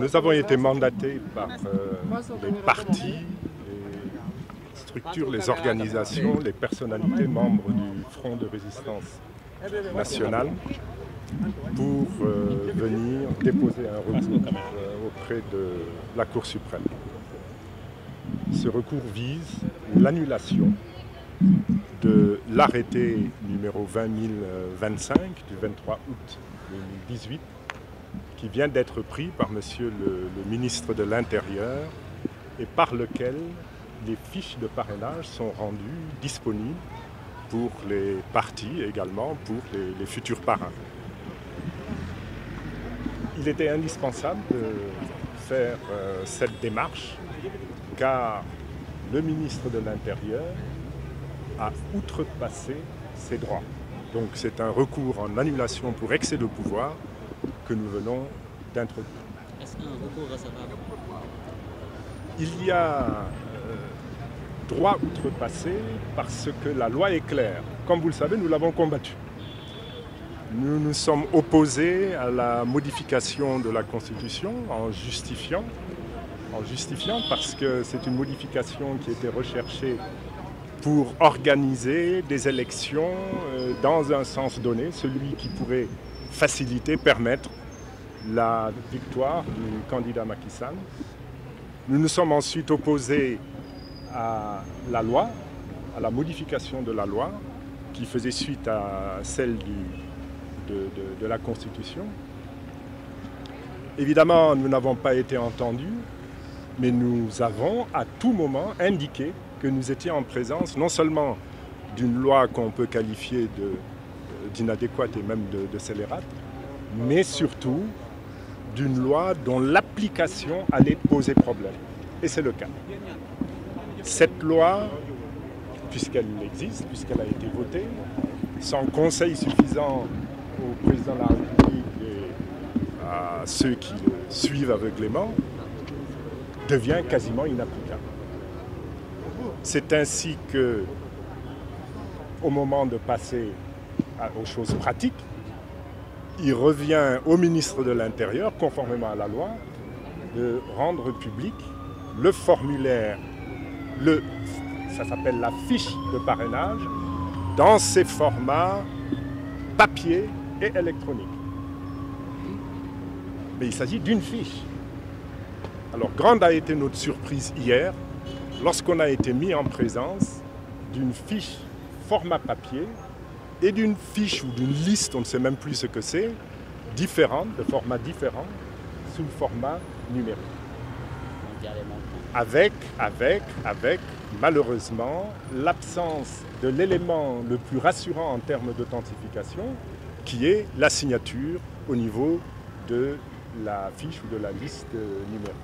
Nous avons été mandatés par les partis, les structures, les organisations, les personnalités membres du Front de résistance nationale pour venir déposer un recours auprès de la Cour suprême. Ce recours vise l'annulation de l'arrêté numéro 20025 du 23 août 2018 qui vient d'être pris par Monsieur le ministre de l'Intérieur et par lequel les fiches de parrainage sont rendues disponibles pour les partis et également pour les futurs parrains. Il était indispensable de faire cette démarche car le ministre de l'Intérieur a outrepassé ses droits. Donc c'est un recours en annulation pour excès de pouvoir que nous venons d'introduire. Est-ce qu'un recours recevable? Il y a droit outrepassé parce que la loi est claire. Comme vous le savez, nous l'avons combattu. Nous nous sommes opposés à la modification de la Constitution en justifiant parce que c'est une modification qui était recherchée pour organiser des élections dans un sens donné, celui qui pourrait faciliter, permettre la victoire du candidat Macky Sall. Nous nous sommes ensuite opposés à la loi, à la modification de la loi qui faisait suite à celle de la Constitution. Évidemment, nous n'avons pas été entendus, mais nous avons à tout moment indiqué que nous étions en présence non seulement d'une loi qu'on peut qualifier d'inadéquate et même de scélérate, mais surtout d'une loi dont l'application allait poser problème. Et c'est le cas. Cette loi, puisqu'elle existe, puisqu'elle a été votée, sans conseil suffisant au président de la République et à ceux qui le suivent aveuglément, devient quasiment inapplicable. C'est ainsi que, au moment de passer aux choses pratiques, il revient au ministre de l'Intérieur, conformément à la loi, de rendre public le formulaire, ça s'appelle la fiche de parrainage, dans ses formats papier et électronique. Mais il s'agit d'une fiche. Alors, grande a été notre surprise hier, lorsqu'on a été mis en présence d'une fiche format papier et d'une fiche ou d'une liste, on ne sait même plus ce que c'est, différente, de format différent, sous le format numérique. Avec malheureusement l'absence de l'élément le plus rassurant en termes d'authentification, qui est la signature au niveau de la fiche ou de la liste numérique.